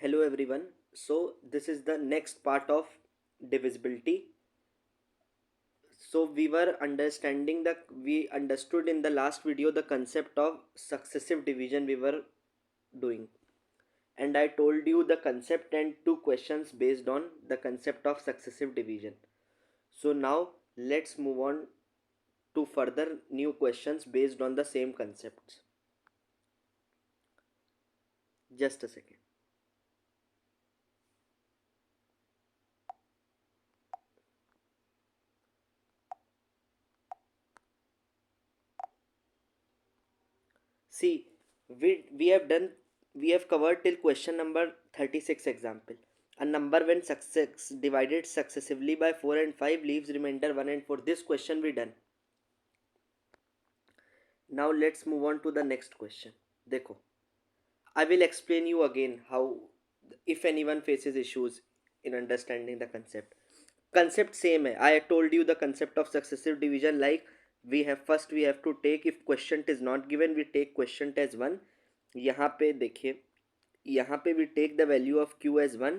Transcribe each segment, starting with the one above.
Hello everyone. So this is the next part of divisibility. So we understood in the last video the concept of successive division we were doing. And I told you the concept and two questions based on the concept of successive division. So now let's move on to further new questions based on the same concepts. Just a second. See, we have covered till question number 36 example. A number when success divided successively by 4 and 5 leaves remainder 1 and 4. This question we done. Now let's move on to the next question. देखो, I will explain you again how if anyone faces issues in understanding the concept. Concept same है. I told you the concept of successive division like we have to take if question is not given we take question as 1. यहाँ पे देखिए यहाँ पे we take the value of q as 1,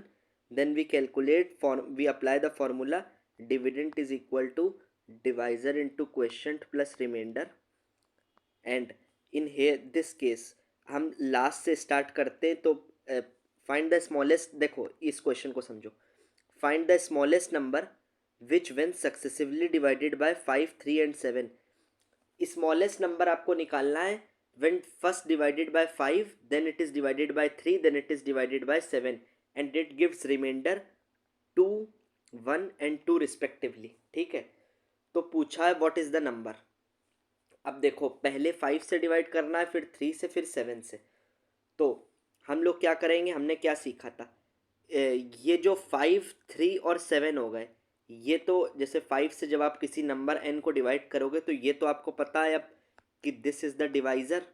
then we calculate we apply the formula dividend is equal to divisor into quotient plus remainder. And in here this case हम last से start करते हैं तो फाइंड द स्मॉलेस्ट. देखो इस question को समझो. Find the smallest number which when successively divided by 5, 3 and 7. Smallest number आपको निकालना है when first divided by 5, then it is divided by 3, then it is divided by 7 and it gives reminder 2, 1 and 2 respectively. ठीक है, तो पूछा है what is the number. अब देखो पहले 5 से डिवाइड करना है, फिर 3 से, फिर 7 से. तो हम लोग क्या करेंगे, हमने क्या सीखा था, ये जो 5, 3 और 7 हो गए, ये तो जैसे 5 से जब आप किसी नंबर n को डिवाइड करोगे तो ये तो आपको पता है अब कि this is the divisor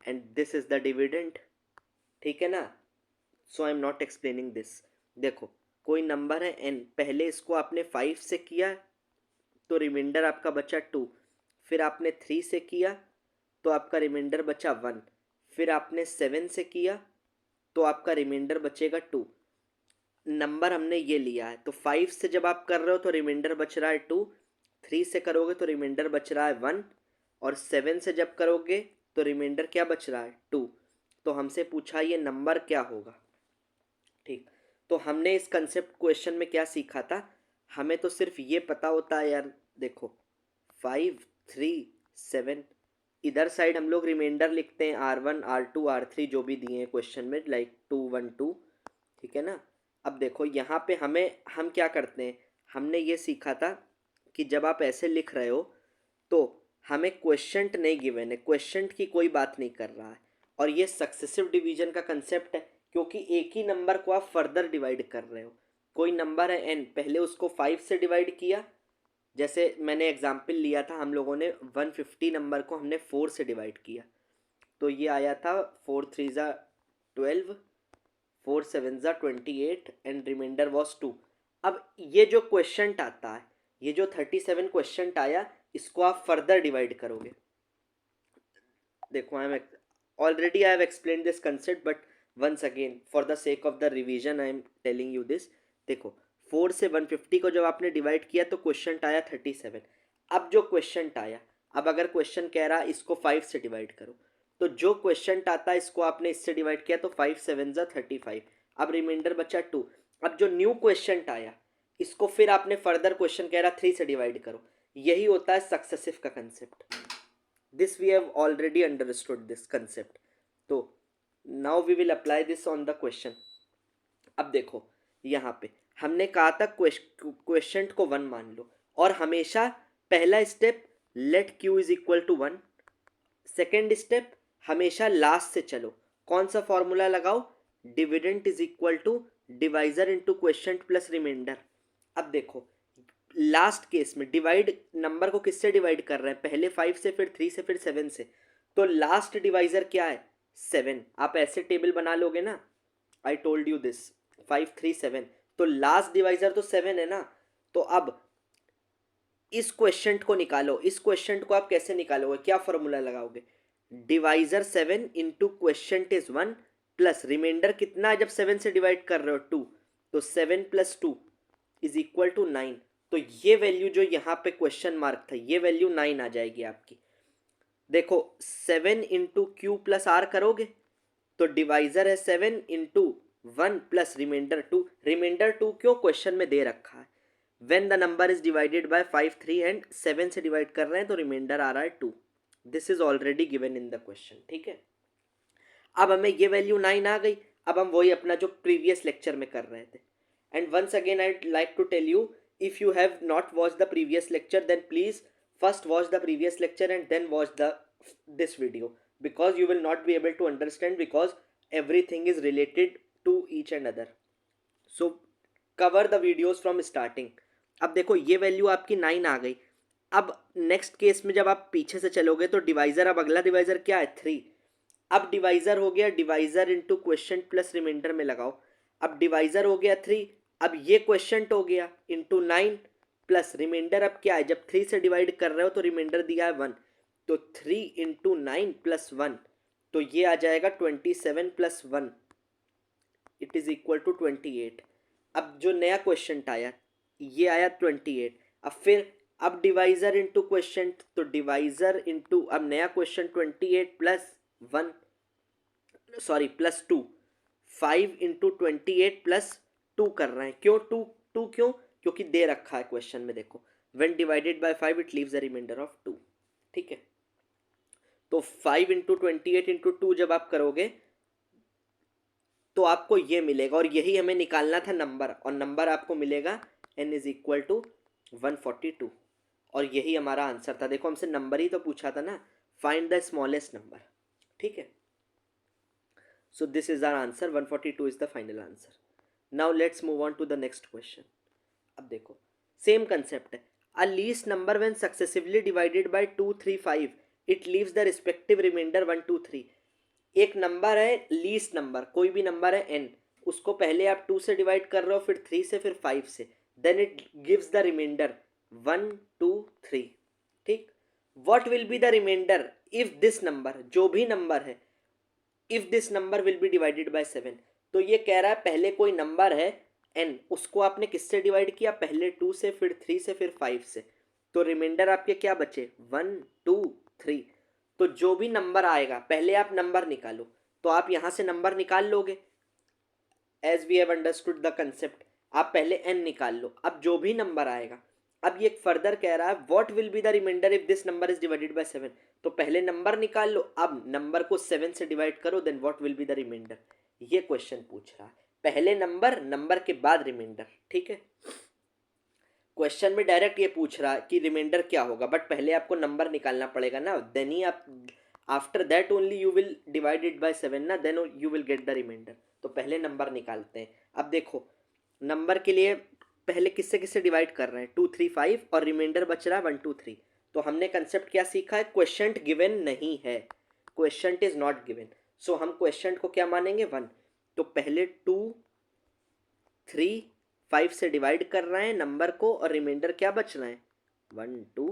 and this is the dividend. ठीक है ना. So I am not explaining this. देखो कोई नंबर है n, पहले इसको आपने 5 से किया तो रिमाइंडर आपका बचा 2, फिर आपने 3 से किया तो आपका रिमाइंडर बचा 1, फिर आपने 7 से किया तो आपका रिमाइंडर बचेगा 2. नंबर हमने ये लिया है तो 5 से जब आप कर रहे हो तो रिमाइंडर बच रहा है 2, 3 से करोगे तो रिमाइंडर बच रहा है 1 और 7 से जब करोगे तो रिमाइंडर क्या बच रहा है 2. तो हमसे पूछा ये नंबर क्या होगा. ठीक, तो हमने इस कंसेप्ट क्वेश्चन में क्या सीखा था, हमें तो सिर्फ ये पता होता है यार. देखो 5, 3, 7, इधर साइड हम लोग रिमाइंडर लिखते हैं R1, R2, R3 जो भी दिए हैं क्वेश्चन में लाइक 2, 1, 2. ठीक है ना. अब देखो यहाँ पे हम क्या करते हैं, हमने ये सीखा था कि जब आप ऐसे लिख रहे हो तो हमें क्वेश्चंट नहीं गिवन है, क्वेश्चंट की कोई बात नहीं कर रहा है. और ये सक्सेसिव डिवीजन का कंसेप्ट है क्योंकि एक ही नंबर को आप फर्दर डिवाइड कर रहे हो. कोई नंबर है n, पहले उसको 5 से डिवाइड किया, जैसे मैंने एग्जाम्पल लिया था हम लोगों ने 150 नंबर को हमने 4 से डिवाइड किया तो ये आया था 4 3 ज़ा 12, 4 7 ज़ा 28 एंड रिमाइंडर वॉज 2. अब ये जो क्वेश्चन आता है, ये जो 37 क्वेश्चन आया, इसको आप फर्दर डिवाइड करोगे. देखो I am already I have explain this concept but once again for the sake of the revision I am telling you this. देखो 4 से 150 को जब आपने डिवाइड किया तो क्वेश्चन आया 37. अब जो क्वेश्चन आया, अब अगर क्वेश्चन कह रहा इसको 5 से डिवाइड करो तो जो क्वेश्चन आता है इसको आपने इससे डिवाइड किया तो 5 7 ज़ा 35. अब रिमाइंडर बचा 2. अब जो न्यू क्वेश्चन आया इसको फिर आपने फर्दर क्वेश्चन कह रहा 3 से डिवाइड करो. यही होता है सक्सेसिव का concept. this we have already understood this concept. तो now we will apply this on the question. अब देखो यहाँ पे हमने कहा था क्वेश्चन को 1 मान लो और हमेशा पहला step let q is equal to 1. Second step हमेशा लास्ट से चलो. कौन सा फॉर्मूला लगाओ, dividend is equal to divisor into question plus reminder. अब देखो लास्ट केस में डिवाइड नंबर को किससे डिवाइड कर रहे हैं, पहले 5 से, फिर 3 से, फिर 7 से. तो लास्ट डिवाइजर क्या है 7. आप ऐसे टेबल बना लोगे ना, आई टोल्ड यू दिस 5, 3, 7, तो लास्ट डिवाइजर तो 7 है ना. तो अब इस क्वेश्चन को निकालो. इस क्वेश्चन को आप कैसे निकालोगे, क्या फॉर्मूला लगाओगे, divisor 7 into question is 1 plus reminder कितना है जब 7 से डिवाइड कर रहे हो 2, तो 7 + 2 इज इक्वल टू 9। तो ये वैल्यू जो यहाँ पे क्वेश्चन मार्क था ये वैल्यू 9 आ जाएगी आपकी। देखो 7 इंटू क्यू प्लस आर करोगे तो डिवाइजर है 7 इंटू 1 प्लस रिमाइंडर 2। रिमाइंडर 2 क्यों क्वेश्चन में दे रखा है, when the number is divided by 5 3 and 7 से डिवाइड कर रहे हैं तो रिमाइंडर आ रहा है 2। This is already given in the question, ठीक है। अब हमें ये वैल्यू 9 आ गई। अब हम वही अपना जो प्रीवियस लेक्चर में कर रहे थे। And once again I like to tell you, if you have not watch the previous lecture then please first watch the previous lecture and then watch this video, because you will not be able to understand, because everything is related to each and other. So cover the videos from starting. अब देखो ये value आपकी 9 आ गई। अब next case में जब आप पीछे से चलोगे तो डिवाइजर, अब अगला डिवाइजर क्या है 3। अब डिवाइजर हो गया divisor into question plus reminder में लगाओ। अब डिवाइजर हो गया 3, अब ये क्वेश्चन हो गया इंटू 9 प्लस रिमाइंडर। अब क्या है, जब 3 से डिवाइड कर रहे हो तो रिमाइंडर दिया है 1, तो 3 इंटू 9 प्लस 1, तो ये आ जाएगा 27 plus 1 it is equal to 28। अब जो नया क्वेश्चन आया ये आया 28। अब फिर अब डिवाइजर इंटू क्वेश्चन, तो डिवाइजर इंटू अब नया question 28 plus 1 sorry plus 2, 5 into 28 plus 2 कर रहे हैं। क्यों 2 क्यों, क्योंकि दे रखा है क्वेश्चन में, देखो when divided by 5 it leaves the reminder of 2, ठीक है। तो 5 इंटू 28 इंटू 2 जब आप करोगे तो आपको ये मिलेगा, और यही हमें निकालना था नंबर, और नंबर आपको मिलेगा n इज इक्वल टू 142, और यही हमारा आंसर था। देखो हमसे नंबर ही तो पूछा था ना, फाइंड द स्मॉलेस्ट नंबर, ठीक है। So this is our answer, 142 is the final answer. Now let's move on to the next question. अब देखो सेम कंसेप्ट है, a least number when successively divided by 2 3 5 it leaves the respective reminder 1 2 3। एक number है least number, कोई भी number है n, उसको पहले आप 2 से डिवाइड कर रहे हो, फिर 3 से, फिर 5 से, then it gives the reminder 1 2 3, ठीक। What will be the reminder if this number, जो भी नंबर है, if this number will be divided by 7। तो ये कह रहा है पहले कोई नंबर है n, उसको आपने किससे डिवाइड किया, पहले 2 से, फिर 3 से, फिर 5 से, तो रिमाइंडर आपके क्या बचे 1 2 3। तो जो भी नंबर आएगा पहले आप नंबर निकालो, तो आप यहां से नंबर निकाल लोगे, as we have understood the concept. आप पहले n निकाल लो, अब जो भी नंबर आएगा, अब ये फर्दर कह रहा है what will be the reminder if this number is divided by 7। तो पहले नंबर निकाल लो, अब नंबर को 7 से डिवाइड करो, then what will be the reminder. ये क्वेश्चन पूछ रहा है, पहले नंबर, नंबर के बाद रिमाइंडर, ठीक है। क्वेश्चन में डायरेक्ट ये पूछ रहा है कि रिमाइंडर क्या होगा, बट पहले आपको नंबर निकालना पड़ेगा ना, देन ही आप after that only you will divide it by 7 ना, then you will get the reminder. तो पहले नंबर निकालते हैं। अब देखो नंबर के लिए पहले किससे किससे डिवाइड कर रहे हैं, 2 3 5, और रिमाइंडर बच रहा है 1 2 3। तो हमने कंसेप्ट क्या सीखा है, क्वेश्चन गिवन नहीं है, क्वेश्चन इज नॉट गिवन, सो हम क्वेश्चन को क्या मानेंगे 1। तो पहले 2 3 5 से डिवाइड कर रहे हैं नंबर को, और रिमाइंडर क्या बच रहा है 1 2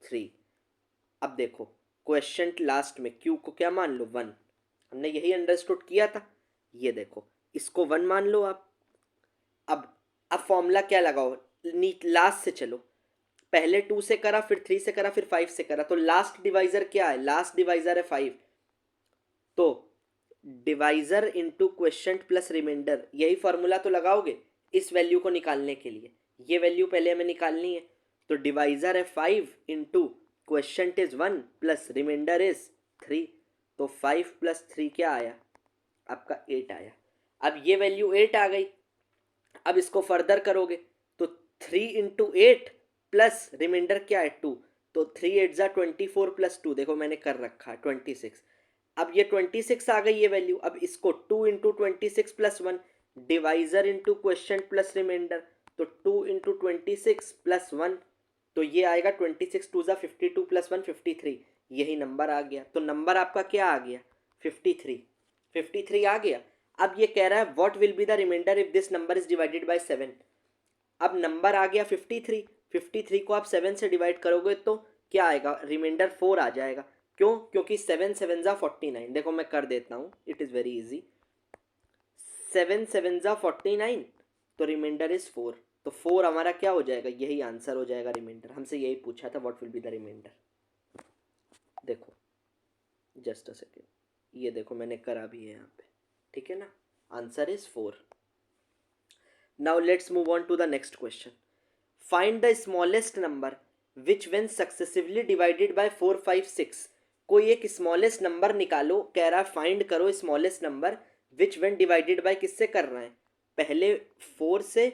3। अब देखो क्वेश्चन लास्ट में क्यू को क्या मान लो 1, हमने यही अंडरस्टूड किया था। ये देखो इसको 1 मान लो आप। अब फॉर्मूला क्या लगाओ, लास्ट से चलो, पहले 2 से करा, फिर 3 से करा, फिर 5 से करा, तो लास्ट डिवाइजर क्या है, लास्ट डिवाइजर है 5। तो divisor into question plus reminder, यही फॉर्मूला तो लगाओगे इस वैल्यू को निकालने के लिए। ये वैल्यू पहले हमें निकालनी है, तो डिवाइजर है 5 into question is 1 plus reminder is 3। तो 5 प्लस 3 क्या आया आपका 8 आया। अब ये वैल्यू 8 आ गई, अब इसको फर्दर करोगे तो 3 इंटू 8 प्लस रिमाइंडर क्या है 2, तो 3 8 जा 24 प्लस 2, देखो मैंने कर रखा है 26। अब ये 26 आ गई ये वैल्यू, अब इसको 2 into 26 plus 1, divisor into question plus reminder, तो 2 इंटू 26 प्लस 1, तो ये आएगा 26 2 जा 52 प्लस 1 53, यही नंबर आ गया। तो नंबर आपका क्या आ गया 53 आ गया। अब ये कह रहा है what will be the reminder if this number is divided by 7। अब नंबर आ गया 53 को आप 7 से डिवाइड करोगे तो क्या आएगा, रिमाइंडर 4 आ जाएगा। क्यों? क्योंकि 7 7 जा 49। देखो मैं कर देता हूँ, इट इज़ वेरी इजी। 7 7 जा 49, तो रिमाइंडर इज 4। तो 4 हमारा क्या हो जाएगा? यही आंसर हो जाएगा रिमाइंडर। हमसे यही पूछा था, what will be the reminder. देखो जस्ट अ सेकेंड, ये देखो मैंने करा भी है यहाँ पे, ठीक है ना। Answer is 4। Now let's move on to the next question. Find the smallest number which when successively divided by 4 5 6। कोई एक स्मॉलेस्ट नंबर निकालो, कह रहा है फाइंड करो smallest number which when divided bye किससे कर रहे हैं? पहले 4 से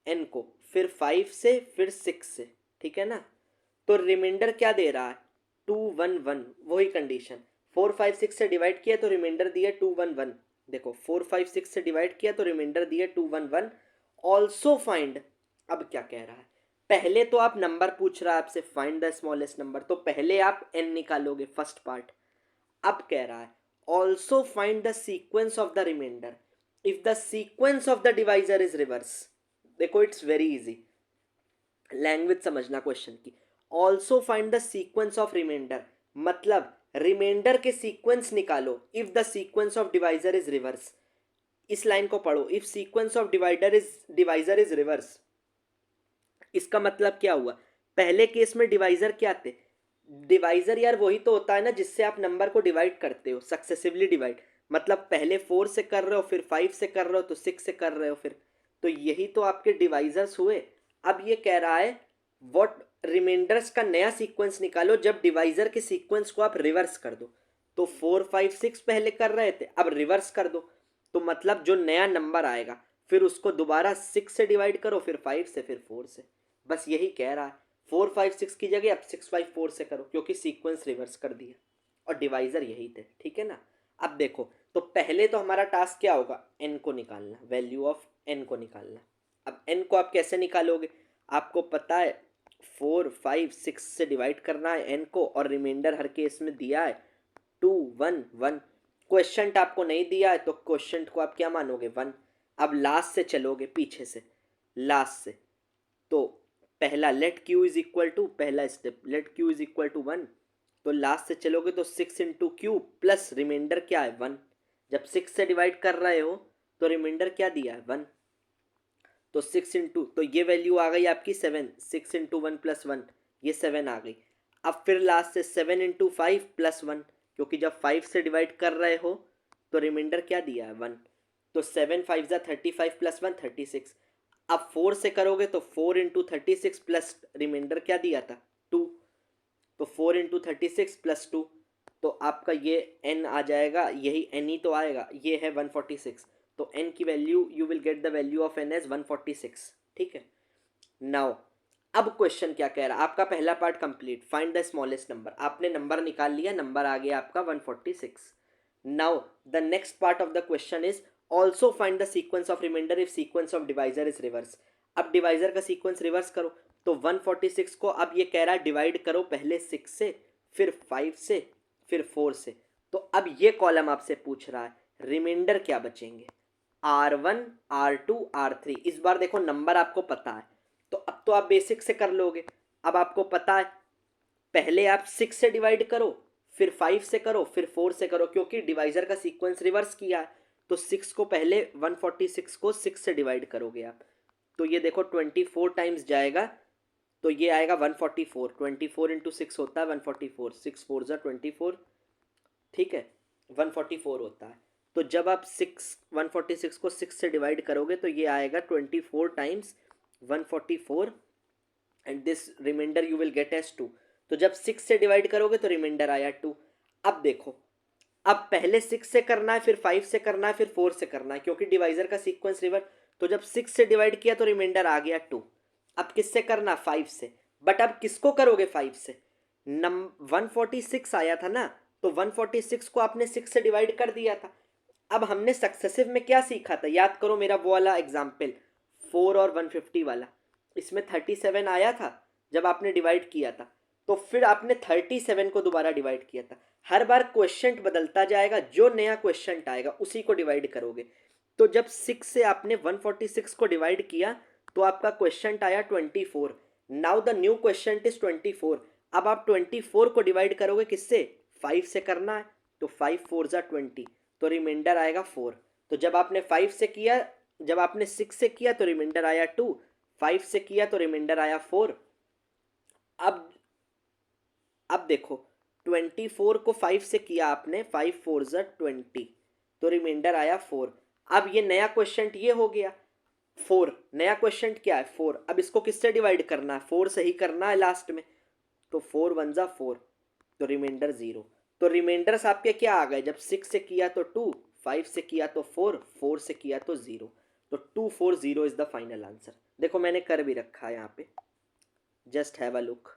n को, फिर 5 से, फिर 6 से, ठीक है ना। तो रिमाइंडर क्या दे रहा है? 2 1 1, वही कंडीशन। 4 5 6 से डिवाइड किया तो रिमाइंडर दिया 2 1 1। देखो 4 5 6 से डिवाइड किया तो रिमाइंडर दिया 2 1 1। ऑल्सो फाइंड, अब क्या कह रहा है? पहले तो आप नंबर पूछ रहा है आपसे, फाइंड द स्मॉलेस्ट नंबर, तो पहले आप n निकालोगे फर्स्ट पार्ट। अब कह रहा है also find the sequence of the reminder if the sequence of the divisor is reverse. देखो इट्स वेरी इजी, लैंग्वेज समझना क्वेश्चन की। Also find the sequence of reminder, मतलब रिमाइंडर के सीक्वेंस निकालो if the sequence of divisor is reverse. इस line को पढ़ो, if sequence of divisor is reverse. इसका मतलब क्या हुआ? पहले केस में डिवाइजर क्या थे? डिवाइजर यार वही तो होता है ना जिससे आप नंबर को डिवाइड करते हो, सक्सेसिवली डिवाइड। मतलब पहले 4 से कर रहे हो, फिर 5 से कर रहे हो, तो 6 से कर रहे हो फिर, तो यही तो आपके डिवाइजर्स हुए। अब ये कह रहा है व्हाट रिमाइंडर्स का नया सीक्वेंस निकालो जब डिवाइजर के सीक्वेंस को आप रिवर्स कर दो। तो 4 5 6 पहले कर रहे थे, अब रिवर्स कर दो, तो मतलब जो नया नंबर आएगा फिर उसको दोबारा 6 से डिवाइड करो, फिर 5 से, फिर 4 से। बस यही कह रहा है। 4 5 6 की जगह अब 6 5 4 से करो, क्योंकि सीक्वेंस रिवर्स कर दिया और डिवाइजर यही थे, ठीक है ना। अब देखो, तो पहले तो हमारा टास्क क्या होगा? n को निकालना, वैल्यू ऑफ n को निकालना। अब n को आप कैसे निकालोगे? आपको पता है 4 5 6 से डिवाइड करना है n को, और रिमाइंडर हर केस में दिया है 2 1 1। क्वेश्चन आपको नहीं दिया है तो क्वेश्चन को आप क्या मानोगे? 1। अब लास्ट से चलोगे, पीछे से लास्ट से, तो पहला let q is equal to, पहला step let q is equal to 1। तो लास्ट से चलोगे तो 6 इंटू क्यू प्लस रिमाइंडर क्या है? 1। जब 6 से डिवाइड कर रहे हो तो रिमाइंडर क्या दिया है? 1। तो 6 इंटू, तो ये वैल्यू आ गई आपकी 7। 6 इंटू 1 प्लस 1, ये 7 आ गई। अब फिर लास्ट से 7 इंटू 5 प्लस 1, क्योंकि जब 5 से डिवाइड कर रहे हो तो रिमाइंडर क्या दिया है? 1। तो 7 5 जा 35 प्लस 1 36। अब 4 से करोगे तो 4 इंटू 36 प्लस रिमाइंडर क्या दिया था? 2। तो 4 इंटू 36 प्लस 2, तो आपका ये n आ जाएगा, यही n ही तो आएगा, ये है 146। तो n की value, you will get the value of n as 146, ठीक है। नाउ अब क्वेश्चन क्या कह रहा है? आपका पहला part complete, find the smallest number, आपने नंबर निकाल लिया, नंबर आ गया आपका 146। Now the next part of the question is also find the sequence of reminder if sequence of divisor is reverse. अब डिवाइजर का सीक्वेंस रिवर्स करो, तो 146 को अब ये कह रहा है डिवाइड करो पहले 6 से, फिर 5 से, फिर 4 से। तो अब ये कॉलम आपसे पूछ रहा है रिमाइंडर क्या बचेंगे? R1 R2 R3। इस बार देखो नंबर आपको पता है, तो अब तो आप बेसिक से कर लोगे। अब आपको पता है पहले आप 6 से डिवाइड करो, फिर 5 से करो, फिर 4 से करो, क्योंकि डिवाइजर का सीक्वेंस रिवर्स किया है। तो 6 को पहले 146 को 6 से डिवाइड करोगे आप, तो ये देखो 24 टाइम्स जाएगा, तो ये आएगा 144। 24 इंटू 6 होता है 144, 6 4 जा 24, ठीक है, 144 होता है। तो जब आप 146 को 6 से डिवाइड करोगे तो ये आएगा 24 times 144, and this reminder you will get as 2। तो जब 6 से डिवाइड करोगे तो रिमाइंडर आया 2। अब देखो, अब पहले 6 से करना है, फिर 5 से करना है, फिर 4 से करना है, क्योंकि डिवाइजर का सीक्वेंस रिवर्स। तो जब 6 से डिवाइड किया तो रिमाइंडर आ गया 2। अब किससे करना? 5 से। बट अब किसको करोगे 5 से? 146 आया था ना, तो 146 को आपने 6 से डिवाइड कर दिया था। अब हमने सक्सेसिव में क्या सीखा था? याद करो मेरा वो वाला एग्जाम्पल 4 और 150 वाला, इसमें 37 आया था जब आपने डिवाइड किया था, तो फिर आपने 37 को दोबारा डिवाइड किया था। हर बार क्वेश्चन बदलता जाएगा, जो नया क्वेश्चन आएगा उसी को डिवाइड करोगे। तो जब 6 से आपने 146 को डिवाइड किया तो आपका क्वेश्चन आया 24। Now the new question is 24। अब आप 24 को डिवाइड करोगे किससे, 5 से करना है, तो 5 4 ज़ा 20, तो रिमाइंडर आएगा 4। तो जब आपने 5 से किया, जब आपने 6 से किया तो रिमाइंडर आया 2, 5 से किया तो रिमाइंडर आया 4। अब अब देखो 24 को 5 से किया आपने, 5 4 ज़ा 20, तो रिमाइंडर आया 4। अब ये नया क्वेश्चन ये हो गया 4, नया क्वेश्चन क्या है 4। अब इसको किससे डिवाइड करना है, 4 से ही करना है लास्ट में, तो 4 1 ज़ा 4, तो रिमाइंडर 0। तो रिमाइंडर्स आपके क्या आ गए, जब 6 से किया तो 2, 5 से किया तो 4, 4 से किया तो 0, तो 240 इज द फाइनल आंसर। देखो मैंने कर भी रखा है यहाँ पे, जस्ट हैव अ लुक।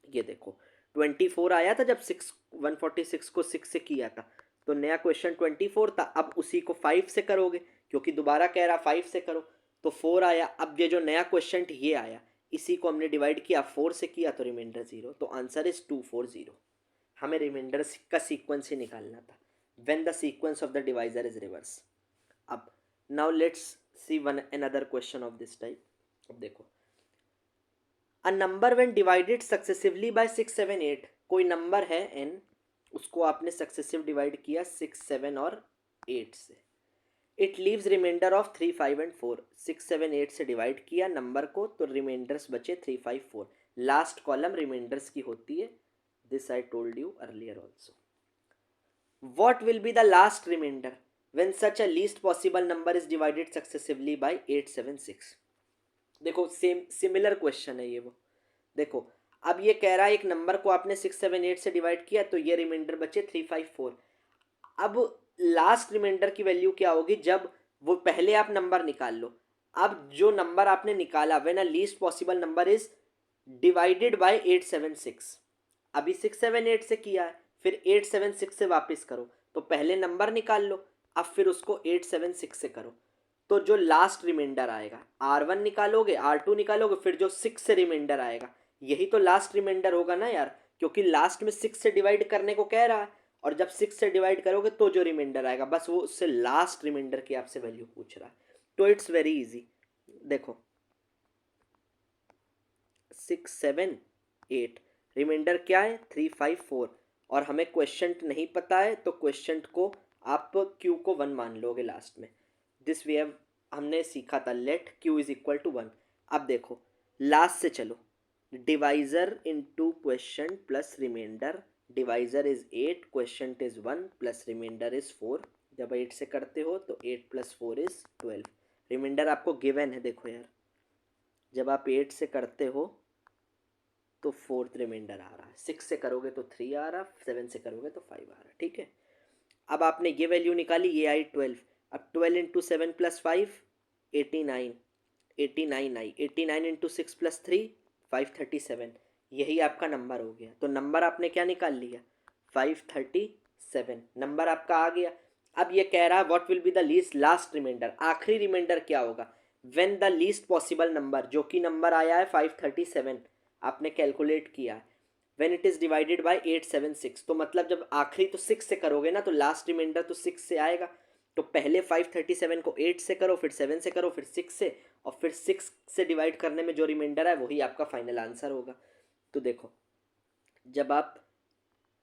ये देखो 24 आया था जब 146 को 6 से किया था, तो नया क्वेश्चन 24 था। अब उसी को 5 से करोगे, क्योंकि दोबारा कह रहा 5 से करो, तो 4 आया। अब ये जो नया क्वेश्चन ये आया, इसी को हमने डिवाइड किया 4 से किया, तो रिमाइंडर 0, तो आंसर इज 240। हमें रिमाइंडर का सीक्वेंस ही निकालना था, when the sequence of the divisor is reverse. अब now let's see one another question of this type. अब देखो, a number when divided successively by 6 7 8, कोई नंबर है n, उसको आपने सक्सेसिव डिवाइड किया 6 7 और 8 से, it leaves reminder of 3 5 and 4। 6 7 8 से डिवाइड किया नंबर को, तो रिमाइंडर्स बचे 3 5 4। लास्ट कॉलम रिमाइंडर्स की होती है, this I told you earlier also. What will be the last remainder when such a least possible number is divided successively by 8 7 6? देखो same similar question है ये वो। देखो अब ये कह रहा है एक नंबर को आपने 6 7 8 से डिवाइड किया, तो ये रिमाइंडर बचे 3 5 4। अब लास्ट रिमाइंडर की वैल्यू क्या होगी, जब वो पहले आप नंबर निकाल लो। अब जो नंबर आपने निकाला, when a least possible number is divided bye 8 7 6, अभी 6 7 8 से किया है, फिर 8 7 6 से वापस करो, तो पहले नंबर निकाल लो, अब फिर उसको 8 7 6 से करो, तो जो लास्ट रिमाइंडर आएगा R1 निकालोगे, R2 निकालोगे, फिर जो 6 से रिमाइंडर आएगा, यही तो लास्ट रिमाइंडर होगा ना यार, क्योंकि लास्ट में 6 से डिवाइड करने को कह रहा है, और जब 6 से डिवाइड करोगे तो जो रिमाइंडर आएगा, बस वो उससे लास्ट रिमाइंडर की आपसे वैल्यू पूछ रहा है। तो इट्स वेरी इजी। देखो 6 7 8, रिमाइंडर क्या है 3 5 4, और हमें क्वेश्चन नहीं पता है, तो क्वेश्चन को आप क्यू को 1 मान लोगे लास्ट में। दिस वी हैव हमने सीखा था, let q is equal to 1। अब देखो लास्ट से चलो, divisor into question plus reminder, divisor is 8, question is 1 plus reminder is 4। जब 8 से करते हो तो 8 प्लस 4 इज 12। रिमाइंडर आपको गिवन है, देखो यार जब आप 8 से करते हो तो 4th रिमाइंडर आ रहा है, 6 से करोगे तो 3 आ रहा, 7 से करोगे तो 5 आ रहा, ठीक है। अब आपने ये वैल्यू निकाली, ये आई 12। अब 12 इंटू 7 प्लस 5 89, 89 आई, 89 इंटू 6 प्लस 3 537, यही आपका नंबर हो गया। तो नंबर आपने क्या निकाल लिया 537, नंबर आपका आ गया। अब ये कह रहा है what will be the least last remainder, आखिरी रिमाइंडर क्या होगा, when the least possible number, जो कि नंबर आया है 537, आपने कैलकुलेट किया है, when it is divided by 8 7 6, तो मतलब जब आखिरी तो 6 से करोगे ना, तो लास्ट रिमाइंडर तो 6 से आएगा। तो पहले 537 को 8 से करो, फिर 7 से करो, फिर 6 से, और फिर 6 से डिवाइड करने में जो रिमाइंडर है वही आपका फाइनल आंसर होगा। तो देखो जब आप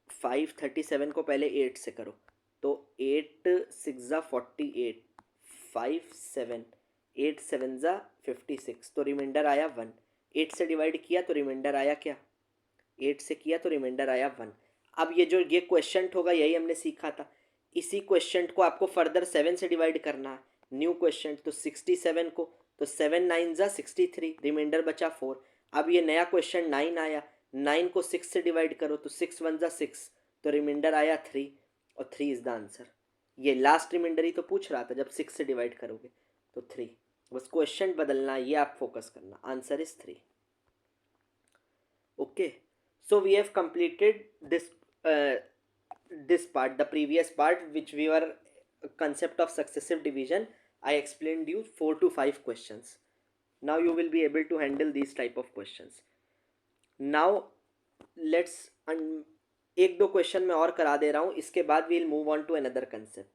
537 को पहले 8 से करो, तो 8 6 ज़ा 48, 5 7, 8 7 ज़ा 56, तो रिमाइंडर आया 1। 8 से डिवाइड किया तो रिमाइंडर आया क्या, 8 से किया तो रिमाइंडर आया 1। अब ये जो ये क्वेश्चन होगा यही हमने सीखा था, इसी क्वेश्चन को आपको फर्दर 7 से डिवाइड करना है, न्यू क्वेश्चन, तो 67 को, तो 7 9 ज़ा 63, रिमाइंडर बचा 4। अब ये नया क्वेश्चन 9 आया, 9 को 6 से डिवाइड करो, तो 6 1 ज़ा 6, तो रिमाइंडर आया 3, और 3 इज़ द आंसर। ये लास्ट रिमाइंडर ही तो पूछ रहा था, जब 6 से डिवाइड करोगे तो 3, बस क्वेश्चन बदलना है, ये आप फोकस करना, answer is 3। Okay, so we have completed uh, this part, the previous part which we were concept of successive division. I explained you 4 to 5 questions. Now you will be able to handle these type of questions. Now let's एक दो question मैं और करा दे रहा हूं, इसके बाद we'll move on to another concept.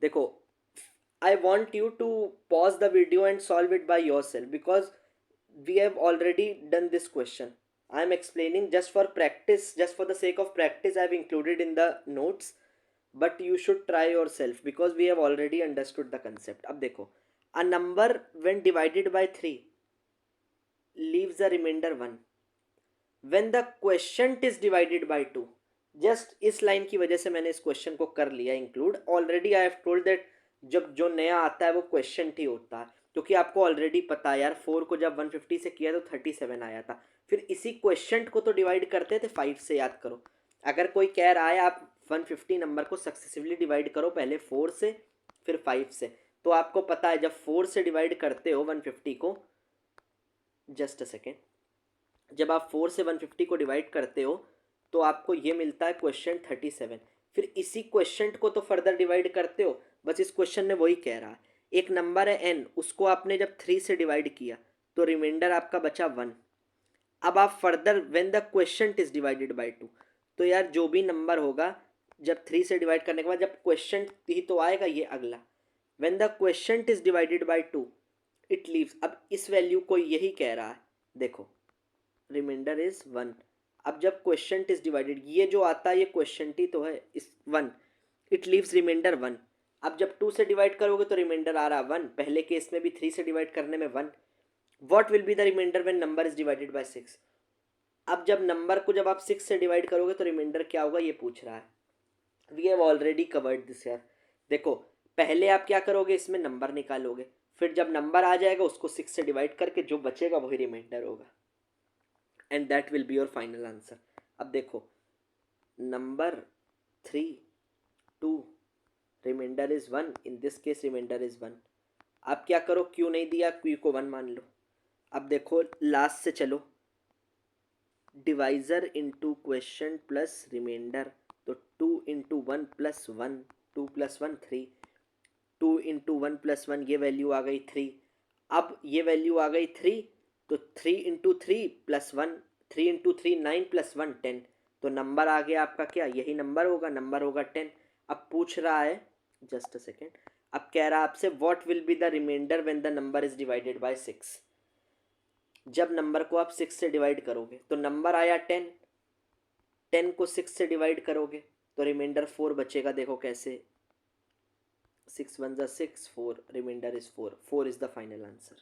देखो I want you to pause the video and solve it by yourself, because we have already done this question. I am explaining just for practice, just for the sake of practice I have included in the notes, but you should try yourself because we have already understood the concept. अब देखो, a number when divided by 3 leaves a remainder 1 when the quotient is divided by 2. Just इस line की वजह से मैंने इस question को कर लिया include. Already I have told that जब जो नया आता है वो क्वेश्चन ही होता है, क्योंकि आपको ऑलरेडी पता है यार 4 को जब 150 से किया तो 37 आया था. फिर इसी क्वेश्चन को तो डिवाइड करते थे 5 से. याद करो, अगर कोई कह रहा है आप 150 नंबर को सक्सेसिवली डिवाइड करो, पहले 4 से फिर 5 से, तो आपको पता है जब 4 से डिवाइड करते हो 150 को, जस्ट अ सेकेंड, जब आप 4 से 150 को डिवाइड करते हो तो आपको ये मिलता है क्वेश्चन 37. फिर इसी क्वेश्चन को तो फर्दर डिवाइड करते हो. बस इस क्वेश्चन में वही कह रहा है, एक नंबर है n, उसको आपने जब 3 से डिवाइड किया तो रिमाइंडर आपका बचा 1. अब आप further when the question is divided by 2, तो यार जो भी नंबर होगा जब 3 से डिवाइड करने के बाद जब क्वेश्चन ही तो आएगा ये अगला, when the question is divided by 2 it leaves. अब इस वैल्यू को यही कह रहा है, देखो रिमाइंडर इज 1. अब जब क्वेश्चन इज डिवाइडेड, ये जो आता है ये क्वेश्चन टी तो है इस 1, इट लीव्स रिमाइंडर 1. अब जब 2 से डिवाइड करोगे तो रिमाइंडर आ रहा 1, पहले केस में भी 3 से डिवाइड करने में 1. What will be the remainder when number is divided by 6. अब जब नंबर को जब आप 6 से डिवाइड करोगे तो रिमाइंडर क्या होगा ये पूछ रहा है. We have already covered this यार. देखो पहले आप क्या करोगे, इसमें नंबर निकालोगे, फिर जब नंबर आ जाएगा उसको 6 से डिवाइड करके जो बचेगा वही रिमाइंडर होगा, and that will be your final answer. अब देखो number 3 2 remainder is 1, in this case remainder is 1. आप क्या करो, क्यू नहीं दिया क्यू को 1 मान लो. अब देखो लास्ट से चलो, divisor into question plus reminder, तो 2 into 1 plus 1, 2 plus 1 3, 2 into 1 plus 1 ये वैल्यू आ गई 3. अब ये वैल्यू आ गई 3, तो 3 इंटू 3 प्लस 1, 3 इंटू 3 9 प्लस 1 10, तो नंबर आ गया आपका क्या, यही नंबर होगा, नंबर होगा 10. अब पूछ रहा है, जस्ट अ सेकेंड, अब कह रहा है आपसे what will be the remainder when the number is divided by 6. जब नंबर को आप 6 से डिवाइड करोगे तो नंबर आया 10, 10 को 6 से डिवाइड करोगे तो रिमाइंडर 4 बचेगा. देखो कैसे, 6 1 जा 6, 4 remainder is 4, 4 is the final answer.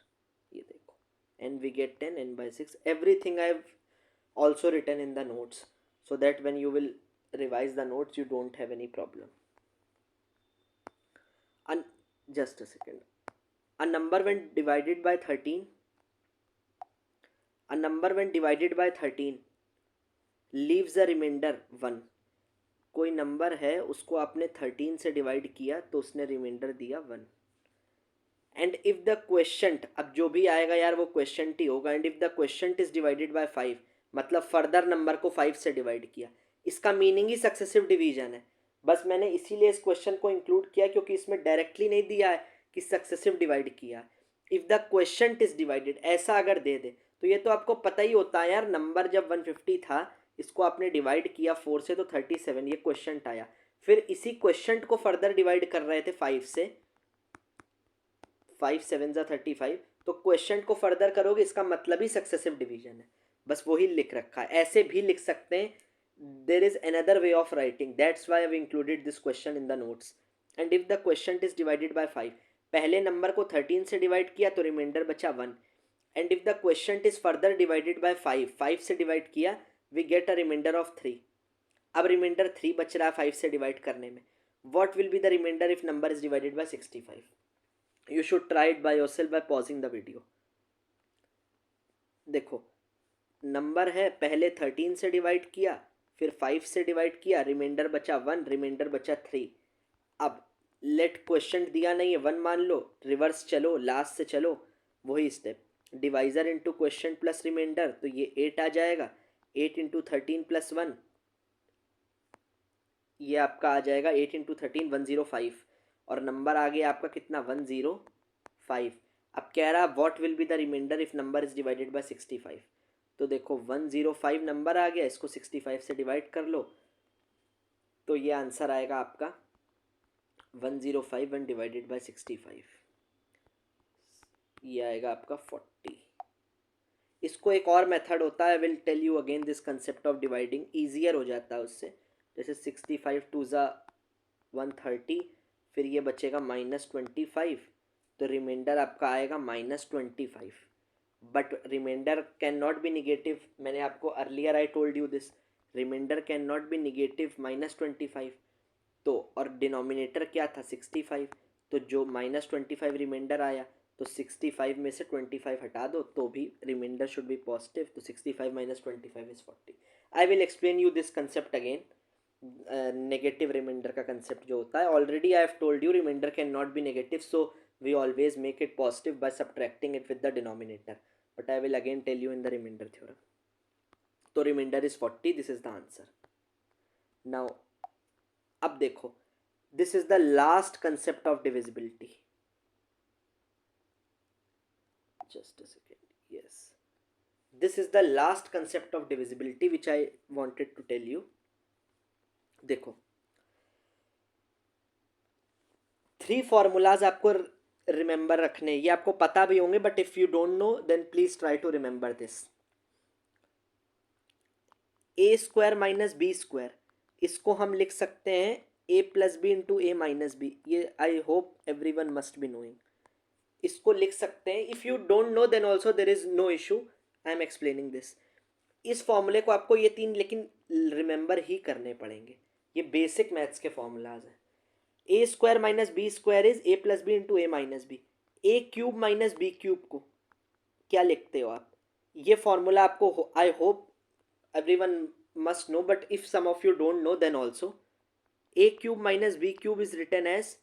ये देखो, and we get 10 n by 6. Everything I've also written in the notes so that when you will revise the notes you don't have any problem. And just a second, a number when divided by 13, a number when divided by 13 leaves a remainder 1. कोई number है उसको आपने 13 से divide किया तो उसने reminder दिया 1. And if the question, अब जो भी आएगा यार वो क्वेश्चन ही होगा. And if the question is divided by 5, मतलब फर्दर नंबर को 5 से डिवाइड किया, इसका मीनिंग ही सक्सेसिव डिवीजन है. बस मैंने इसीलिए इस क्वेश्चन को इंक्लूड किया क्योंकि इसमें डायरेक्टली नहीं दिया है कि सक्सेसिव डिवाइड किया. If the question is divided ऐसा अगर दे दे तो ये तो आपको पता ही होता है यार, नंबर जब 150 था इसको आपने डिवाइड किया 4 से तो 37 ये क्वेश्चन आया. फिर इसी क्वेश्चन को फर्दर डिवाइड कर रहे थे 5 से, 5 7 जा 35, तो क्वेश्चन को फर्दर करोगे इसका मतलब ही सक्सेसिव डिवीजन है. बस वही लिख रखा है, ऐसे भी लिख सकते हैं. There is another way of writing, that's why I have included this question in the notes. And if the question is divided by 5, पहले नंबर को 13 से डिवाइड किया तो रिमाइंडर बचा 1. And if the question is further divided by 5, 5 से divide किया we get a remainder of 3. अब reminder 3 बच रहा है 5 से डिवाइड करने में. What will be the reminder if number is divided by 65. You should try it by yourself by pausing the video. देखो नंबर है, पहले 13 से डिवाइड किया फिर 5 से डिवाइड किया, रिमाइंडर बचा 1, रिमाइंडर बचा 3. अब लेट क्वेश्चन दिया नहीं है 1 मान लो, रिवर्स चलो, लास्ट से चलो, वही step, divisor into question plus reminder, तो ये 8 आ जाएगा. 8 इंटू 13 प्लस 1, ये आपका आ जाएगा 8 इंटू 13 105, और नंबर आ गया आपका कितना 105. अब कह रहा what will be the reminder if number is divided by 65. तो देखो 105 नंबर आ गया, इसको 65 से डिवाइड कर लो तो ये आंसर आएगा आपका 105 वन डिवाइडेड बाय 65, ये आएगा आपका 40. इसको एक और मेथड होता है, I will tell you again this concept of dividing, easier हो जाता है उससे। जैसे 65 टू ज़ा 130, फिर ये बचेगा -25, तो रिमाइंडर आपका आएगा -25। But remainder can not be negative, मैंने आपको earlier I told you this, remainder can not be negative -25। तो और डिनोमिनेटर क्या था 65, तो जो -25 रिमाइंडर आया, तो 65 में से 25 हटा दो तो भी रिमाइंडर शुड बी पॉजिटिव, तो 65 - 25 is 40। I will explain you this concept again. Negative remainder का कंसेप्ट जो होता है, already I have told you remainder can not be negative, so we always make it positive by subtracting it with the denominator, but I will again tell you in the remainder theorem. तो remainder is 40, this is the answer. Now अब देखो, this is the last concept of divisibility. Just a second, yes, this is the last concept of divisibility which I wanted to tell you। देखो, 3 formulas आपको remember रखने, ये आपको पता भी होंगे, but if you don't know then please try to remember this. A square minus b square, इसको हम लिख सकते हैं a plus b into a minus b, ये I hope everyone must be knowing. इसको लिख सकते हैं, if you don't know then also there is no issue, I am explaining this. इस फॉर्मूले को आपको ये 3 लेकिन रिमेंबर ही करने पड़ेंगे, ये बेसिक मैथ्स के फॉर्मूलाज हैं। A square minus b square is a plus b into a minus b. A cube minus b cube को क्या लिखते हो आप? ये फॉर्मूला आपको I hope everyone must know, but if some of you don't know then also, a cube minus b cube is written as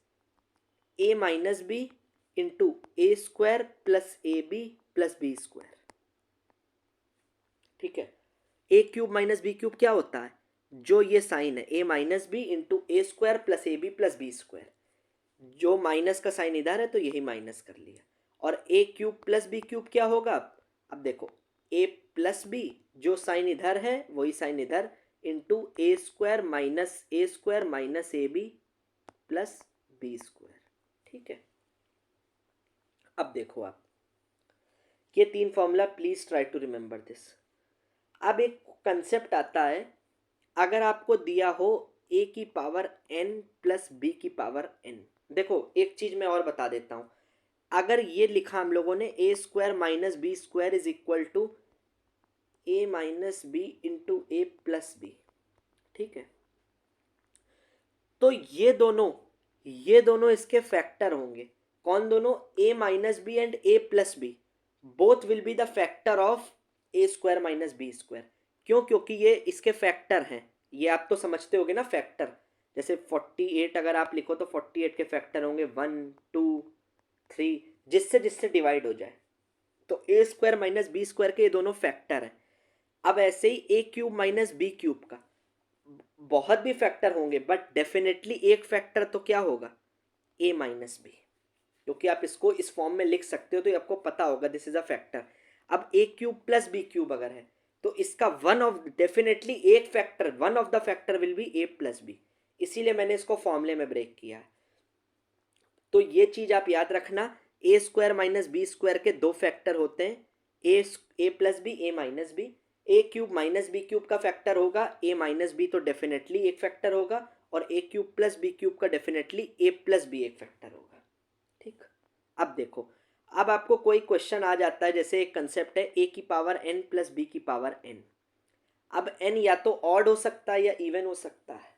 a minus b into a square plus a b plus b square. ठीक है, a cube minus b cube क्या होता है? जो ये sign है a minus b into a square plus a b plus b square, जो minus का साइन इधर है तो यही माइनस कर लिया। और a cube plus b cube क्या होगा? अब देखो, ए प्लस बी, जो साइन इधर है वही साइन इधर, into a square minus a b plus b square. ठीक है, अब देखो आप, ये 3 formula please try to remember this. अब एक कंसेप्ट आता है, अगर आपको दिया हो ए की पावर एन प्लस बी की पावर एन। देखो एक चीज मैं और बता देता हूं, अगर ये लिखा हम लोगों ने a square minus b square is equal to a minus b into a plus b, ठीक है, तो ये दोनों इसके फैक्टर होंगे। कौन दोनों? A minus b and a plus b, both will be the factor of a square minus b square. क्यों? क्योंकि ये इसके फैक्टर हैं, ये आप तो समझते होगे ना फैक्टर। जैसे 48 अगर आप लिखो तो 48 के फैक्टर होंगे 1 2 3, जिससे जिससे डिवाइड हो जाए, तो ए स्क्वायर माइनस बी स्क्वायर के ये दोनों फैक्टर हैं। अब ऐसे ही ए क्यूब माइनस बी क्यूब का बहुत भी फैक्टर होंगे, बट डेफिनेटली एक फैक्टर तो क्या होगा? ए माइनस बी, क्योंकि आप इसको इस फॉर्म में लिख सकते हो तो आपको पता होगा दिस इज अ फैक्टर। अब a cube plus b cube अगर है तो इसका वन ऑफ डेफिनेटली एक factor, one of the factor will be a plus b, इसीलिए मैंने इसको फॉर्मूले में ब्रेक किया है। तो ये चीज आप याद रखना, ए स्क्वायर माइनस बी स्क्वायर के 2 फैक्टर होते हैं, a plus b A minus b. A cube minus b cube का फैक्टर होगा ए माइनस बी, तो डेफिनेटली एक फैक्टर होगा, और a cube plus b cube का डेफिनेटली ए प्लस बी एक फैक्टर होगा। ठीक, अब देखो, अब आपको कोई क्वेश्चन आ जाता है, जैसे एक कंसेप्ट है ए की पावर एन प्लस बी की पावर एन। अब एन या तो ऑड हो सकता है या इवन हो सकता है।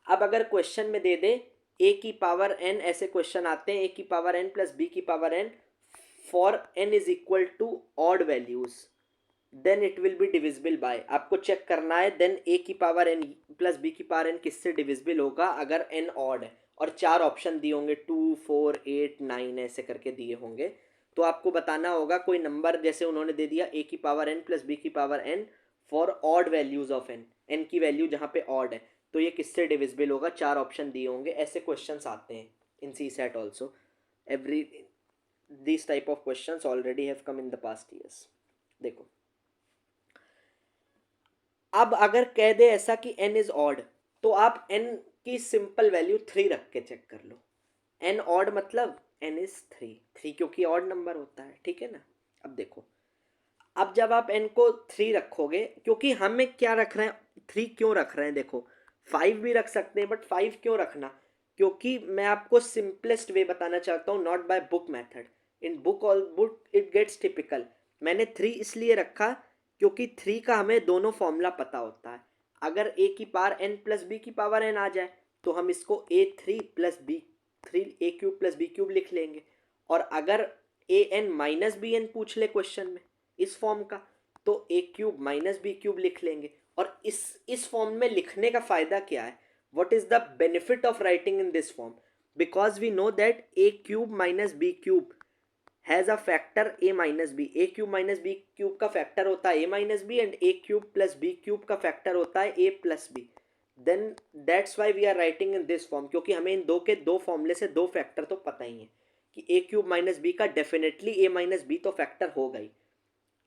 अब अगर क्वेश्चन में दे दे ए की पावर एन, ऐसे क्वेश्चन आते हैं ए की पावर एन प्लस बी की power n for n is equal to odd values, then it will be divisible by. आपको चेक करना है देन ए की पावर एन प्लस बी की पावर एन किससे डिविजिबल होगा अगर एन ऑड है, और 4 ऑप्शन दिए होंगे 2 4 8 9 ऐसे करके दिए होंगे, तो आपको बताना होगा कोई नंबर, जैसे उन्होंने दे दिया ए की पावर एन प्लस बी की power n for odd values of n, n की वैल्यू जहाँ पे ऑड है तो ये किससे डिविजिबल होगा, 4 ऑप्शन दिए होंगे। ऐसे क्वेश्चंस आते हैं in CSAT also, every this type of questions already have come in the past years. देखो, अब अगर कह दे ऐसा कि n इज ऑड, तो आप n की सिंपल वैल्यू 3 रख के चेक कर लो। n ऑड मतलब n इज 3 क्योंकि ऑड नंबर होता है, ठीक है ना। अब देखो, अब जब आप n को 3 रखोगे, क्योंकि हमें क्या रख रहे हैं, 3 क्यों रख रहे हैं, देखो 5 भी रख सकते हैं, बट 5 क्यों रखना, क्योंकि मैं आपको सिंपलेस्ट वे बताना चाहता हूँ, not by book method. In book all book it gets typical. मैंने 3 इसलिए रखा क्योंकि 3 का हमें दोनों फॉर्मूला पता होता है। अगर a की पावर n प्लस बी की पावर n आ जाए तो हम इसको a3 plus b 3 a cube plus b cube लिख लेंगे। और अगर a n minus b n पूछ ले क्वेश्चन में इस फॉर्म का, तो a cube minus b cube लिख लेंगे। और इस फॉर्म में लिखने का फायदा क्या है, what is the benefit of writing in this form? Because we know that a cube minus b cube has a factor a minus b। a cube minus b cube का फैक्टर होता है a minus b and a cube plus b cube का factor होता है a plus b। then that's why we are writing in this form, क्योंकि हमें इन दो के दो फॉर्मूले से दो फैक्टर तो पता ही है कि a क्यूब माइनस b का डेफिनेटली a माइनस b तो फैक्टर होगा ही,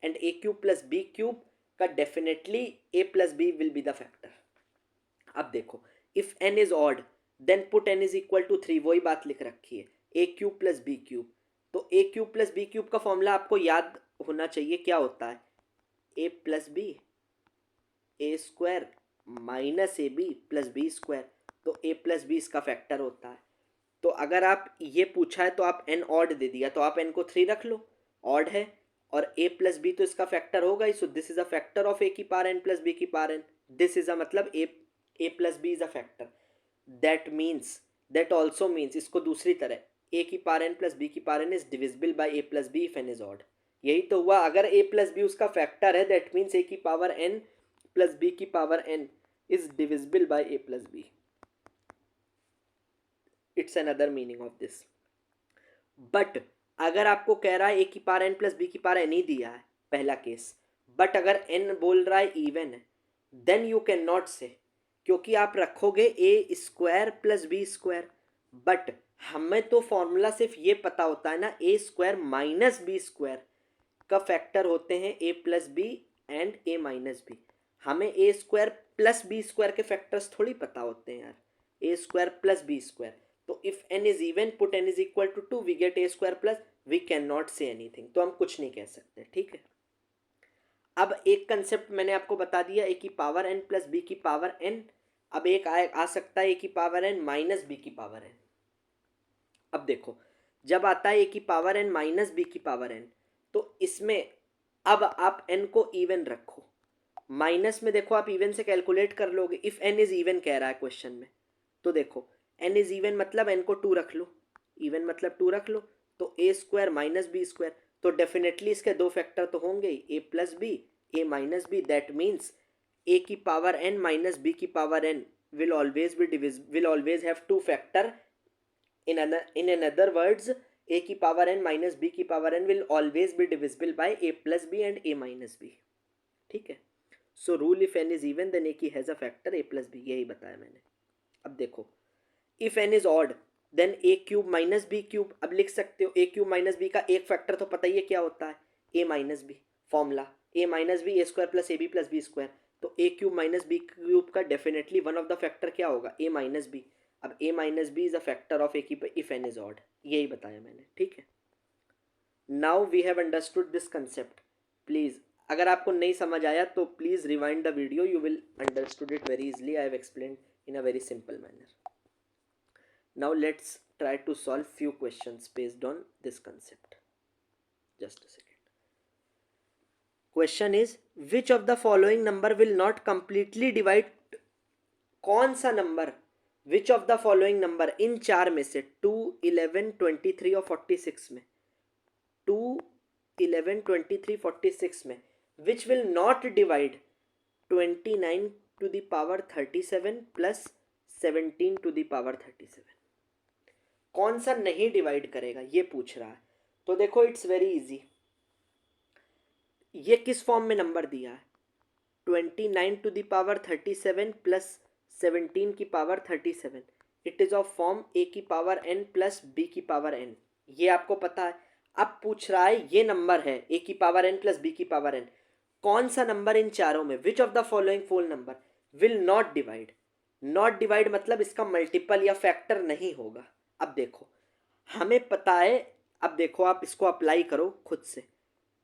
and a cube plus b cube का definitely a plus b will be the factor. अब देखो, if n is odd then put n is equal to 3, वही बात लिख रखी है, a cube plus b cube. तो a cube plus b cube का फॉर्मूला आपको याद होना चाहिए, क्या होता है, a plus b a square minus a b plus b square. तो a प्लस बी इसका फैक्टर होता है। तो अगर आप ये पूछा है तो आप n ऑड दे दिया, तो आप n को 3 रख लो, ऑड है, और a प्लस बी तो इसका फैक्टर होगा ही। So this is a factor of a की पावर n प्लस बी की power n। This is a मतलब a plus b is a factor. That also means, इसको दूसरी तरह, a की पावर n प्लस बी की power n is divisible by a plus b if n is odd. यही तो हुआ, अगर a प्लस बी उसका फैक्टर है दैट मीन्स a की पावर n प्लस बी की power n is divisible by a plus b. It's another meaning of this. But अगर आपको कह रहा है a की पावर n प्लस बी की पावर n ही दिया है, पहला केस, बट अगर n बोल रहा है इवन है, देन यू कैन नॉट से, क्योंकि आप रखोगे a square plus b square. But हमें तो फॉर्मूला सिर्फ ये पता होता है ना, a square minus b square का फैक्टर होते हैं a plus b and a minus b. हमें a square plus b square के फैक्टर्स थोड़ी पता होते हैं यार, a square plus b square. तो if n is even put n is equal to 2, we get a square plus, we can not say anything, तो हम कुछ नहीं कह सकते, ठीक है। अब एक कंसेप्ट मैंने आपको बता दिया, a की पावर n प्लस बी की पावर n। अब एक आ सकता है a की पावर n माइनस बी की पावर n। अब देखो, जब आता है a की पावर n माइनस बी की पावर n, तो इसमें अब आप n को इवन रखो, माइनस में देखो आप इवन से कैलकुलेट कर लोगे। इफ n इज इवन कह रहा है क्वेश्चन में, तो देखो n इज इवन मतलब n को 2 रख लो, इवन मतलब 2 रख लो, तो a square minus b square. तो डेफिनेटली इसके दो फैक्टर तो होंगे ही, a plus b a minus b. That means a की पावर n माइनस b की power n will always have two factor। in another words, a की power n minus b की power n will always be divisible by a plus b and a minus b, ठीक है। So rule if n is even then a की has a factor a plus b, यही बताया मैंने। अब देखो, if n is odd then a cube minus b cube. अब लिख सकते हो a क्यूब माइनस बी का एक फैक्टर तो पता ही है क्या होता है, a minus b. Formula a minus b a square plus a b plus b square. तो a cube minus b cube का definitely one of the factor क्या होगा, a माइनस बी। अब a minus b is a factor of a की if n is odd, यही बताया मैंने, ठीक है। Now we have understood this concept. Please अगर आपको नहीं समझ आया तो please rewind the video, you will understood it very easily. I have explain in a very simple manner. Now let's try to solve few questions based on this concept. Just a second. Question is, which of the following number will not completely divide? कौन सा number, which of the following number in चार में से 2, 11, 23 और 46 में, 2, 11, 23, 46 में which will not divide 29 to the power 37 plus 17 to the power 37? कौन सा नहीं डिवाइड करेगा ये पूछ रहा है। तो देखो इट्स वेरी इजी, ये किस फॉर्म में नंबर दिया है, 29 टू द पावर 37 प्लस 17 की power 37। It is of form a की पावर n प्लस b की पावर n, ये आपको पता है। अब पूछ रहा है ये नंबर है a की पावर n प्लस b की पावर n, कौन सा नंबर इन चारों में, विच of the following four number will not divide. Not divide मतलब इसका मल्टीपल या फैक्टर नहीं होगा। अब देखो हमें पता है, अब देखो आप इसको अप्लाई करो खुद से,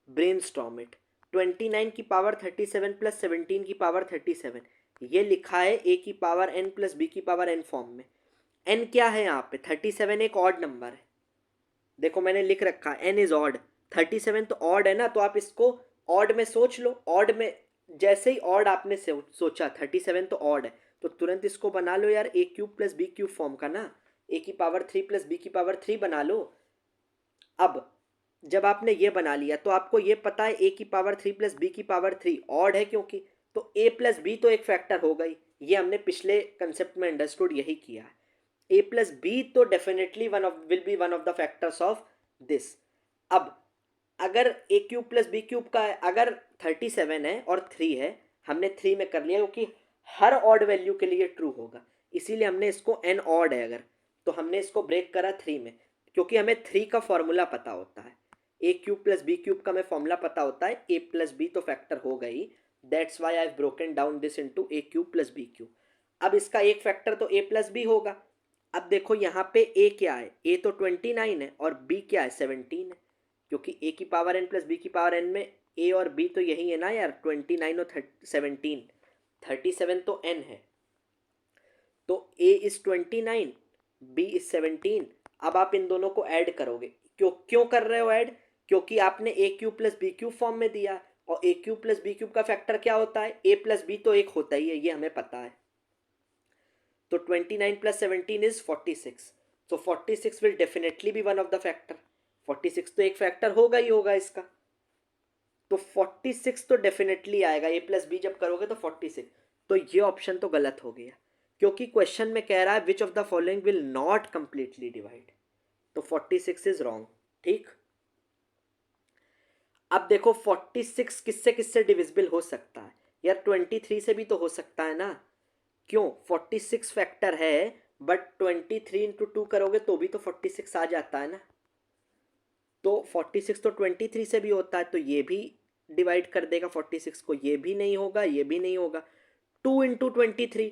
ब्रेन स्टॉर्म इट। 29 की पावर 37 प्लस 17 की पावर 37, ये लिखा है ए की पावर एन प्लस बी की पावर एन फॉर्म में। एन क्या है यहाँ पे? 37 एक ऑड नंबर है, देखो मैंने लिख रखा है एन इज ऑड, 37 तो ऑड है ना, तो आप इसको ऑड में सोच लो। ऑड में जैसे ही ऑड आपने सोचा 37 तो ऑड है, तो तुरंत इसको बना लो यार, a cube plus b cube form का ना, ए की पावर 3 प्लस बी की पावर 3 बना लो। अब जब आपने ये बना लिया तो आपको ये पता है ए की पावर 3 प्लस बी की पावर 3 ऑड है, क्योंकि तो ए प्लस बी तो एक फैक्टर हो गई, ये हमने पिछले कंसेप्ट में अंडरस्टूड यही किया है। ए प्लस बी तो definitely will be one of the factors of this. अब अगर ए क्यूब प्लस बी क्यूब का अगर 37 है और 3 है, हमने 3 में कर लिया क्योंकि हर ऑड वैल्यू के लिए ट्रू होगा, इसीलिए हमने इसको एन ऑड है अगर, तो हमने इसको ब्रेक करा 3 में, क्योंकि हमें 3 का फॉर्मूला पता होता है, a cube plus b cube का हमें फॉर्मूला पता होता है, ए प्लस बी तो फैक्टर हो गई, that's why I have broken down this into a cube plus b cube. अब इसका एक फैक्टर तो ए प्लस बी होगा। अब देखो यहाँ पे ए क्या है, ए तो 29 है और बी क्या है 17 है, क्योंकि ए की पावर एन प्लस बी की पावर एन में ए और बी तो यही है ना यार, 29 और 17, 37 तो एन है, तो ए इज 29, बी इज 17। अब आप इन दोनों को ऐड करोगे, क्यों क्यों कर रहे हो ऐड? क्योंकि आपने a cube plus b cube form में दिया, और a cube plus b cube का फैक्टर क्या होता है? ए प्लस बी तो एक होता ही है, ये हमें पता है। तो 29 plus 17 is 46, so 46 will definitely be one of the factor, 46 तो एक फैक्टर होगा ही होगा इसका, तो 46 तो डेफिनेटली आएगा, ए प्लस बी जब करोगे तो 46। तो ये ऑप्शन तो गलत हो गया, क्योंकि क्वेश्चन में कह रहा है विच of the following will not completely divide, तो 46 इज रॉन्ग। ठीक, अब देखो 46 किससे किससे डिविजिबल हो सकता है यार? 23 से भी तो हो सकता है ना, क्यों? 46 फैक्टर है, बट 23 इंटू 2 करोगे तो भी तो 46 आ जाता है ना, तो 46 तो 23 से भी होता है, तो ये भी डिवाइड कर देगा 46 को, ये भी नहीं होगा, ये भी नहीं होगा। 2 इंटू 23,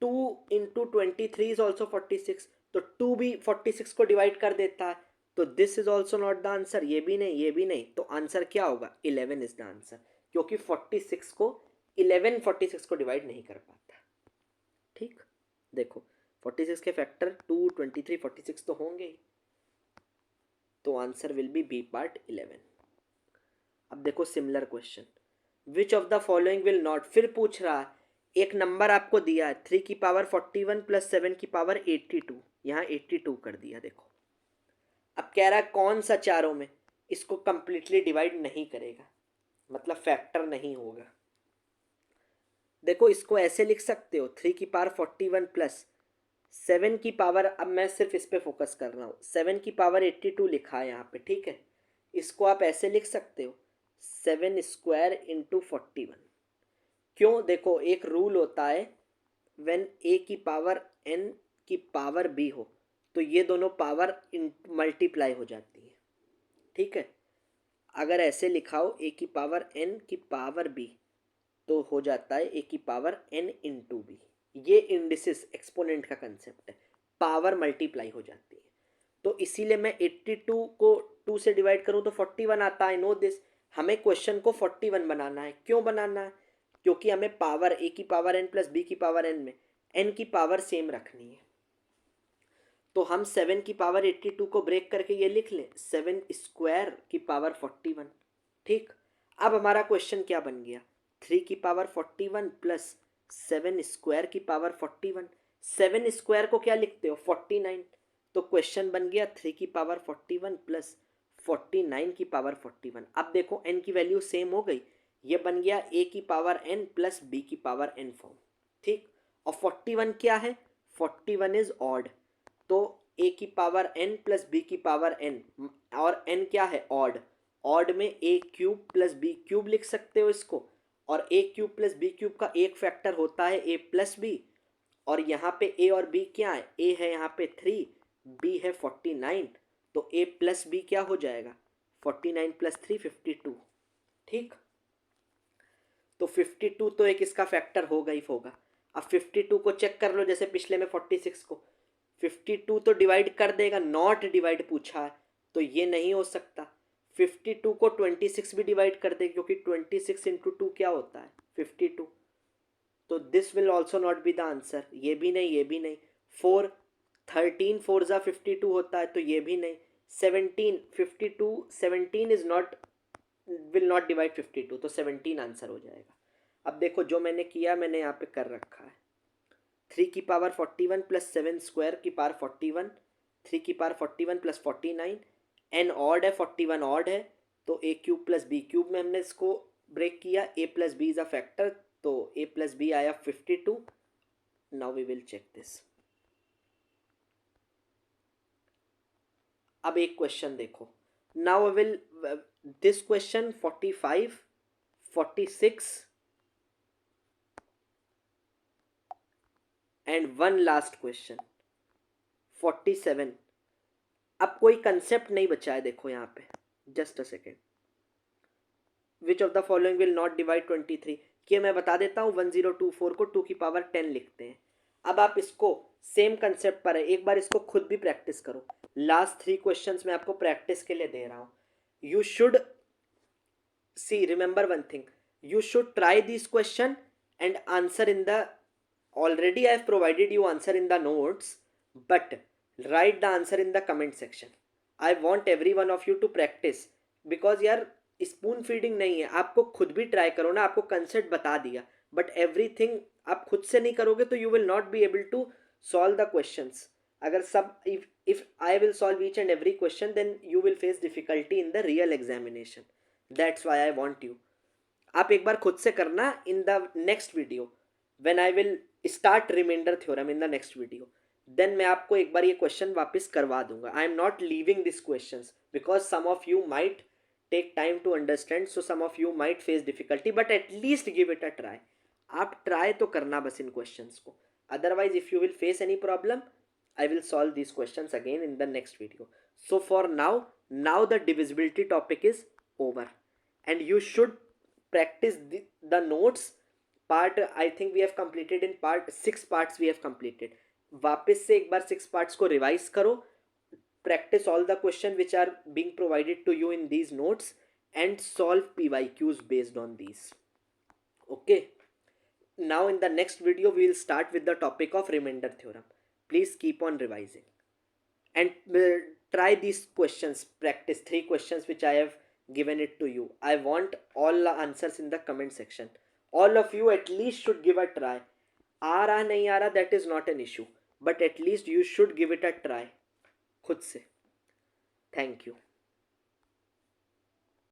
2 इंटू 23 इज ऑल्सो 46, तो 2 भी 46 को डिवाइड कर देता है, तो this is also not the answer, ये भी नहीं, ये भी नहीं, तो आंसर क्या होगा? 11 इज द आंसर, क्योंकि 46 को 11 46 को डिवाइड नहीं कर पाता। ठीक, देखो 46 के फैक्टर 2 23 46 तो होंगे ही, तो answer will be b part 11। अब देखो similar question, which of the following will not, फिर पूछ रहा है, एक नंबर आपको दिया है 3 की पावर 41 प्लस 7 की पावर 82, यहाँ 82 कर दिया। देखो अब कह रहा है कौन सा चारों में इसको कंप्लीटली डिवाइड नहीं करेगा, मतलब फैक्टर नहीं होगा। देखो इसको ऐसे लिख सकते हो, 3 की पावर 41 प्लस 7 की पावर, अब मैं सिर्फ इस पे फोकस कर रहा हूँ, 7 की पावर 82 लिखा है यहाँ पे, ठीक है, इसको आप ऐसे लिख सकते हो 7 स्क्वायर इंटू 41। क्यों? देखो एक रूल होता है, व्हेन ए की पावर एन की पावर बी हो तो ये दोनों पावर मल्टीप्लाई हो जाती है, ठीक है। अगर ऐसे लिखा हो ए की पावर एन की पावर बी तो हो जाता है ए की पावर एन इंटू बी, ये इंडिसिस एक्सपोनेंट का कंसेप्ट है, पावर मल्टीप्लाई हो जाती है। तो इसीलिए मैं 82 को 2 से डिवाइड करूं तो 41 आता है, नो दिस। हमें क्वेश्चन को 41 बनाना है, क्यों बनाना है? क्योंकि हमें पावर ए की पावर एन प्लस बी की पावर एन में एन की पावर सेम रखनी है, तो हम 7 की पावर 82 को ब्रेक करके ये लिख लें 7 स्क्वायर की पावर 41। ठीक, अब हमारा क्वेश्चन क्या बन गया? 3 की पावर 41 प्लस 7 स्क्वायर की पावर 41, 7 स्क्वायर को क्या लिखते हो? 49, तो क्वेश्चन बन गया 3 की पावर 41 प्लस 49 की पावर 41। अब देखो n की वैल्यू सेम हो गई, ये बन गया a की पावर n प्लस b की पावर n फॉर्म। ठीक, और 41 क्या है? 41 इज ऑड, तो a की पावर n प्लस b की पावर n, और n क्या है? ऑड, ऑड में a cube plus b cube लिख सकते हो इसको, और a cube plus b cube का एक फैक्टर होता है a प्लस b, और यहाँ पे a और b क्या है? a है यहाँ पे 3, b है 49, तो a प्लस b क्या हो जाएगा? 49 प्लस 3 52। ठीक, तो 52 तो एक इसका फैक्टर होगा ही होगा। अब 52 को चेक कर लो, जैसे पिछले में 46 को, 52 तो डिवाइड कर देगा, नॉट डिवाइड पूछा है तो ये नहीं हो सकता। 52 को 26 भी डिवाइड कर दे, क्योंकि 26 इंटू 2 क्या होता है 52, तो this will also not be the answer, ये भी नहीं, ये भी नहीं। 4 13 4 ज़ा 52 होता है, तो ये भी नहीं। 17 52 17 is not, will not divide 52, तो 17 आंसर हो जाएगा। अब देखो जो मैंने किया, मैंने यहाँ पे कर रखा है 3 की पावर 41 प्लस 7 स्क्वायर की पावर 41, 3 की पावर 41 प्लस 49, एन ऑड है 41 ऑड है, तो a cube plus b cube में हमने इसको ब्रेक किया, a plus b is a factor, तो ए प्लस बी आया 52। Now we will check this. अब एक क्वेश्चन देखो, now I will this question 45 46 and one last question 47। अब कोई कंसेप्ट नहीं बचा है, देखो यहाँ पे, just a second. Which of the following will not divide 23, कि मैं बता देता हूँ 1024 को 2 की पावर 10 लिखते हैं। अब आप इसको सेम कंसेप्ट पर है, एक बार इसको खुद भी प्रैक्टिस करो। लास्ट 3 क्वेश्चंस मैं आपको प्रैक्टिस के लिए दे रहा हूँ। You should see, remember one thing, you should try this question and answer in the, already I have provided you answer in the notes, but write the answer in the comment section. I want every one of you to practice, because यार spoon feeding नहीं है, आपको खुद भी try करो ना। आपको concept बता दिया, बट एवरीथिंग आप खुद से नहीं करोगे तो you will not be able to solve the questions. अगर सब, if I will solve each and every question, then you will face difficulty in the real examination. That's why I want you. आप एक बार खुद से करना in the next video, when I will start remainder theorem in the next video, then मैं आपको एक बार ये क्वेश्चन वापस करवा दूंगा। I am not leaving this questions because some of you might take time to understand, so some of you might face difficulty, but at least give it a try. आप try तो करना बस इन क्वेश्चंस को, otherwise if you will face any problem, I will solve these questions again in the next video. So for now the divisibility topic is over, and you should practice the notes part. I think we have completed in part 6 parts we have completed. वापस से एक बार 6 parts को revise करो, practice all the questions which are being provided to you in these notes, and solve PYQs based on these. Okay. Now in the next video we will start with the topic of remainder theorem. Please keep on revising and try these questions, practice 3 questions which I have given it to you. I want all the answers in the comment section. All of you at least should give a try. आ रहा नहीं आ रहा, that is not an issue, but at least you should give it a try खुद से. Thank you.